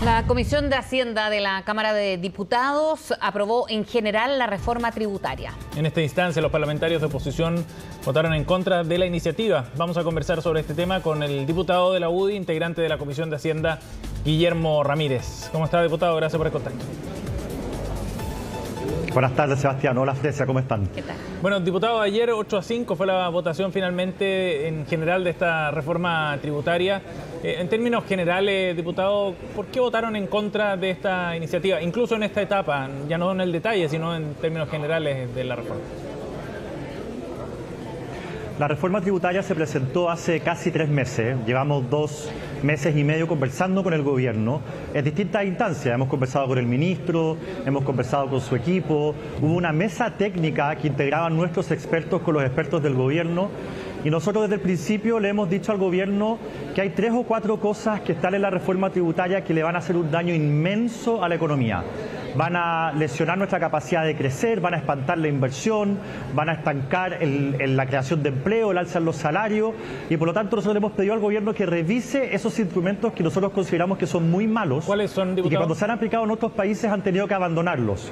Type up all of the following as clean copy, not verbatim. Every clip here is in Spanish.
La Comisión de Hacienda de la Cámara de Diputados aprobó en general la reforma tributaria. En esta instancia, los parlamentarios de oposición votaron en contra de la iniciativa. Vamos a conversar sobre este tema con el diputado de la UDI, integrante de la Comisión de Hacienda, Guillermo Ramírez. ¿Cómo está, diputado? Gracias por el contacto. Buenas tardes, Sebastián. Hola, Fresia, ¿cómo están? ¿Qué tal? Bueno, diputado, ayer 8-5 fue la votación finalmente en general de esta reforma tributaria. En términos generales, diputado, ¿por qué votaron en contra de esta iniciativa? Incluso en esta etapa, ya no en el detalle, sino en términos generales de la reforma. La reforma tributaria se presentó hace casi 3 meses. Llevamos 2 meses y medio conversando con el gobierno en distintas instancias. Hemos conversado con el ministro, hemos conversado con su equipo. Hubo una mesa técnica que integraban nuestros expertos con los expertos del gobierno. Y nosotros desde el principio le hemos dicho al gobierno que hay 3 o 4 cosas que están en la reforma tributaria que le van a hacer un daño inmenso a la economía. Van a lesionar nuestra capacidad de crecer, van a espantar la inversión, van a estancar la creación de empleo, el alza en los salarios, y por lo tanto nosotros le hemos pedido al gobierno que revise esos instrumentos que nosotros consideramos que son muy malos. ¿Cuáles son, diputado? Y que cuando se han aplicado en otros países han tenido que abandonarlos.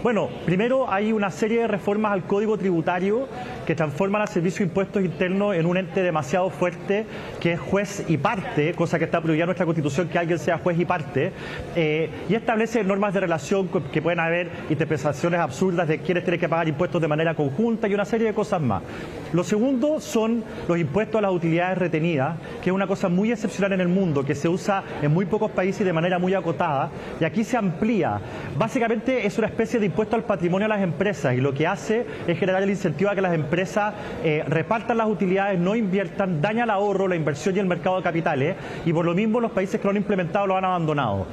Bueno, primero hay una serie de reformas al Código Tributario que transforman al Servicio de Impuestos Internos en un ente demasiado fuerte que es juez y parte, cosa que está prohibida en nuestra Constitución que alguien sea juez y parte, y establece normas de relación que pueden haber interpretaciones absurdas de quiénes tienen que pagar impuestos de manera conjunta y una serie de cosas más. Lo segundo son los impuestos a las utilidades retenidas, que es una cosa muy excepcional en el mundo, que se usa en muy pocos países y de manera muy acotada, y aquí se amplía. Básicamente es una especie de impuesto al patrimonio a las empresas y lo que hace es generar el incentivo a que las empresas repartan las utilidades, no inviertan, daña el ahorro, la inversión y el mercado de capitales, y por lo mismo los países que lo han implementado lo han abandonado.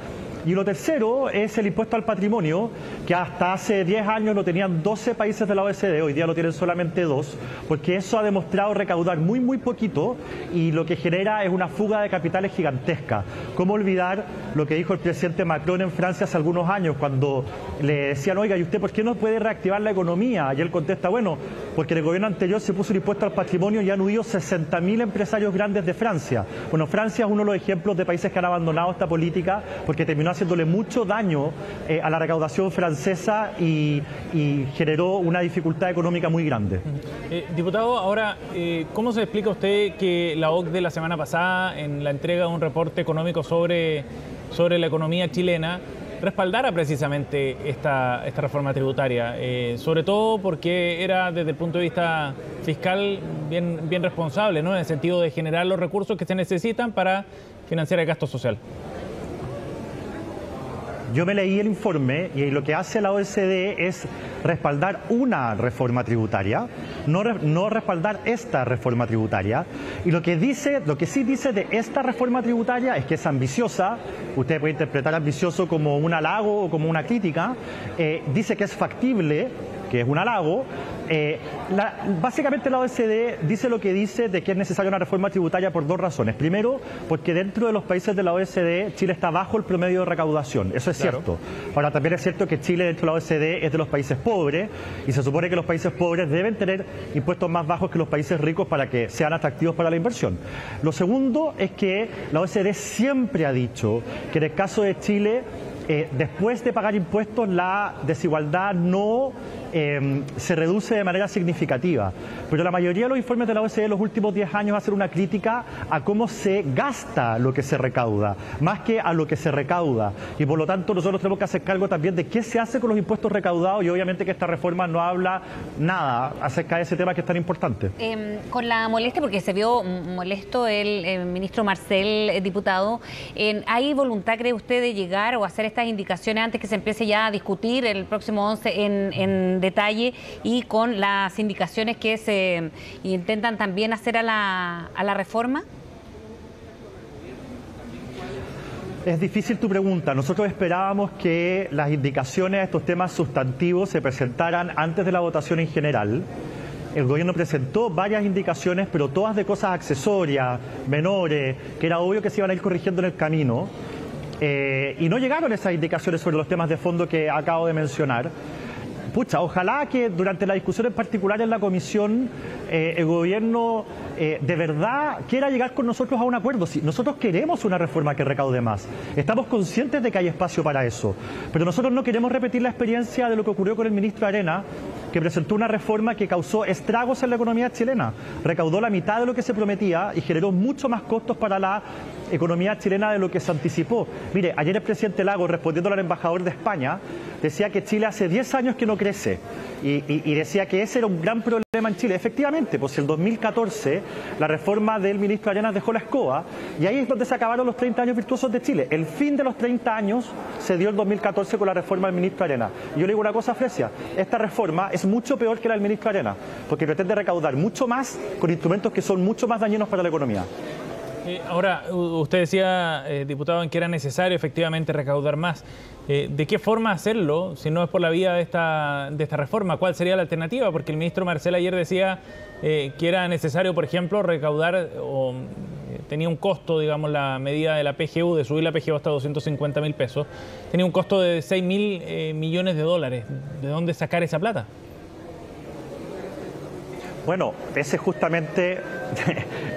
Y lo tercero es el impuesto al patrimonio, que hasta hace 10 años lo tenían 12 países de la OECD, hoy día lo tienen solamente 2, porque eso ha demostrado recaudar muy poquito y lo que genera es una fuga de capitales gigantesca. ¿Cómo olvidar lo que dijo el presidente Macron en Francia hace algunos años, cuando le decían, oiga, ¿y usted por qué no puede reactivar la economía? Y él contesta, bueno, porque en el gobierno anterior se puso el impuesto al patrimonio y han huido 60.000 empresarios grandes de Francia. Bueno, Francia es uno de los ejemplos de países que han abandonado esta política porque terminó haciéndole mucho daño a la recaudación francesa y generó una dificultad económica muy grande. Diputado, ahora, ¿cómo se explica usted que la OCDE la semana pasada, en la entrega de un reporte económico sobre la economía chilena, respaldara precisamente esta reforma tributaria? Sobre todo porque era, desde el punto de vista fiscal, bien responsable, ¿no? En el sentido de generar los recursos que se necesitan para financiar el gasto social. Yo me leí el informe y lo que hace la OECD es respaldar una reforma tributaria, no respaldar esta reforma tributaria. Y lo que sí dice de esta reforma tributaria es que es ambiciosa. Usted puede interpretar ambicioso como un halago o como una crítica. Dice que es factible, que es un halago. Básicamente la OECD dice lo que dice de que es necesaria una reforma tributaria por 2 razones. Primero, porque dentro de los países de la OECD Chile está bajo el promedio de recaudación. Eso es cierto. Ahora, también es cierto que Chile dentro de la OECD es de los países pobres y se supone que los países pobres deben tener impuestos más bajos que los países ricos para que sean atractivos para la inversión. Lo segundo es que la OECD siempre ha dicho que en el caso de Chile, después de pagar impuestos, la desigualdad no se reduce de manera significativa. Pero la mayoría de los informes de la OECD en los últimos 10 años hacen una crítica a cómo se gasta lo que se recauda, más que a lo que se recauda. Y por lo tanto nosotros tenemos que hacer cargo también de qué se hace con los impuestos recaudados, y obviamente que esta reforma no habla nada acerca de ese tema que es tan importante. Con la molestia, porque se vio molesto el ministro Marcel, diputado, ¿hay voluntad, cree usted, de llegar o hacer estas indicaciones antes que se empiece ya a discutir el próximo 11 en detalle y con las indicaciones que se intentan también hacer a la reforma? Es difícil tu pregunta. Nosotros esperábamos que las indicaciones a estos temas sustantivos se presentaran antes de la votación en general. El gobierno presentó varias indicaciones, pero todas de cosas accesorias, menores, que era obvio que se iban a ir corrigiendo en el camino. Y no llegaron esas indicaciones sobre los temas de fondo que acabo de mencionar. Pucha, ojalá que durante la discusión en particular en la comisión el gobierno de verdad quiera llegar con nosotros a un acuerdo. Sí, nosotros queremos una reforma que recaude más. Estamos conscientes de que hay espacio para eso. Pero nosotros no queremos repetir la experiencia de lo que ocurrió con el ministro Arena, que presentó una reforma que causó estragos en la economía chilena. Recaudó la mitad de lo que se prometía y generó mucho más costos para la economía chilena de lo que se anticipó. Mire, ayer el presidente Lagos, respondiendo al embajador de España, decía que Chile hace 10 años que no crece y decía que ese era un gran problema en Chile. Efectivamente, pues en el 2014 la reforma del ministro Arenas dejó la escoba y ahí es donde se acabaron los 30 años virtuosos de Chile. El fin de los 30 años se dio en 2014 con la reforma del ministro Arenas. Y yo le digo una cosa, Fresia, esta reforma es mucho peor que la del ministro Arenas, porque pretende recaudar mucho más con instrumentos que son mucho más dañinos para la economía. Ahora, usted decía, diputado, en que era necesario efectivamente recaudar más. ¿De qué forma hacerlo si no es por la vía de esta reforma? ¿Cuál sería la alternativa? Porque el ministro Marcel ayer decía que era necesario, por ejemplo, recaudar, o tenía un costo, digamos, la medida de la PGU, de subir la PGU hasta 250.000 pesos, tenía un costo de 6.000 millones de dólares. ¿De dónde sacar esa plata? Bueno, ese es justamente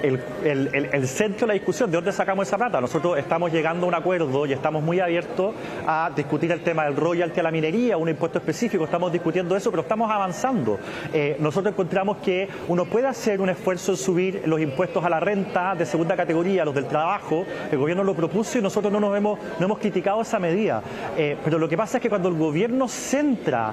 el centro de la discusión, de dónde sacamos esa plata. Nosotros estamos llegando a un acuerdo y estamos muy abiertos a discutir el tema del royalty a la minería, un impuesto específico, estamos discutiendo eso, pero estamos avanzando. Nosotros encontramos que uno puede hacer un esfuerzo en subir los impuestos a la renta de segunda categoría, los del trabajo. El gobierno lo propuso y nosotros no hemos criticado esa medida. Pero lo que pasa es que cuando el gobierno centra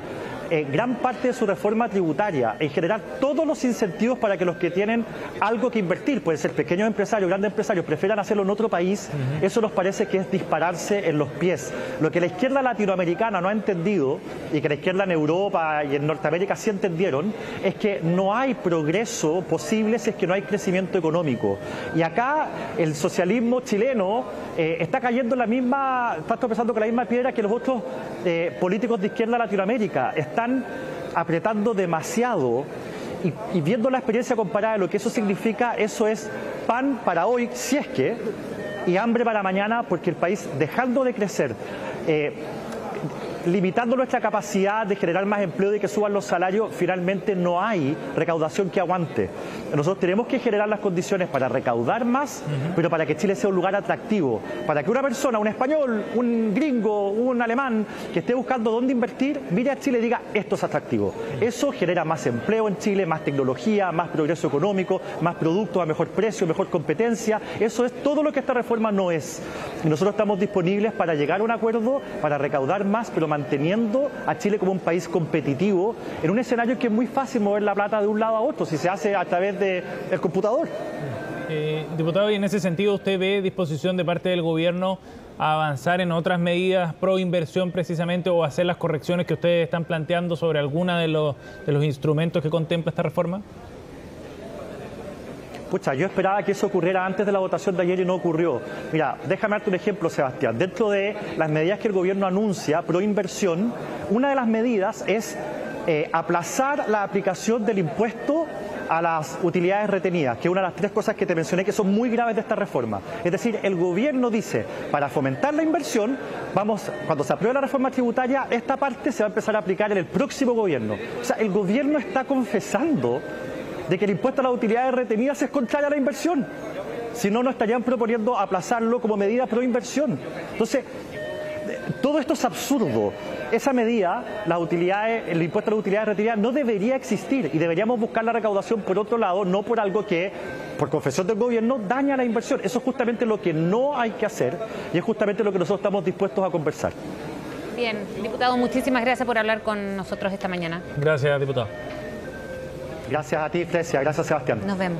gran parte de su reforma tributaria en generar todos los incentivos para que los que tienen algo que invertir, pueden ser pequeños empresarios, grandes empresarios, prefieran hacerlo en otro país, eso nos parece que es dispararse en los pies. Lo que la izquierda latinoamericana no ha entendido, y que la izquierda en Europa y en Norteamérica sí entendieron, es que no hay progreso posible si es que no hay crecimiento económico. Y acá el socialismo chileno está cayendo en la misma, está tropezando con la misma piedra que los otros políticos de izquierda Latinoamérica. Están apretando demasiado y viendo la experiencia comparada de lo que eso significa, eso es pan para hoy, si es que, y hambre para mañana, porque el país, dejando de crecer, limitando nuestra capacidad de generar más empleo y que suban los salarios, finalmente no hay recaudación que aguante. Nosotros tenemos que generar las condiciones para recaudar más, pero para que Chile sea un lugar atractivo, para que una persona, un español, un gringo, un alemán, que esté buscando dónde invertir, mire a Chile y diga, esto es atractivo. Eso genera más empleo en Chile, más tecnología, más progreso económico, más productos a mejor precio, mejor competencia. Eso es todo lo que esta reforma no es. Y nosotros estamos disponibles para llegar a un acuerdo, para recaudar más, pero manteniendo a Chile como un país competitivo en un escenario que es muy fácil mover la plata de un lado a otro si se hace a través del computador. Diputado, y en ese sentido, ¿usted ve disposición de parte del gobierno a avanzar en otras medidas pro inversión precisamente, o hacer las correcciones que ustedes están planteando sobre alguna de los instrumentos que contempla esta reforma? Pucha, yo esperaba que eso ocurriera antes de la votación de ayer y no ocurrió. Mira, déjame darte un ejemplo, Sebastián. Dentro de las medidas que el gobierno anuncia pro inversión, una de las medidas es aplazar la aplicación del impuesto a las utilidades retenidas, que es una de las tres cosas que te mencioné que son muy graves de esta reforma. Es decir, el gobierno dice, para fomentar la inversión, cuando se apruebe la reforma tributaria, esta parte se va a empezar a aplicar en el próximo gobierno. O sea, el gobierno está confesando de que el impuesto a las utilidades retenidas es contrario a la inversión. Si no, no estarían proponiendo aplazarlo como medida pro inversión. Entonces, todo esto es absurdo. Esa medida, el impuesto a las utilidades retenidas, no debería existir y deberíamos buscar la recaudación por otro lado, no por algo que, por confesión del gobierno, daña la inversión. Eso es justamente lo que no hay que hacer y es justamente lo que nosotros estamos dispuestos a conversar. Bien, diputado, muchísimas gracias por hablar con nosotros esta mañana. Gracias, diputado. Gracias a ti, Fresia. Gracias, Sebastián. Nos vemos.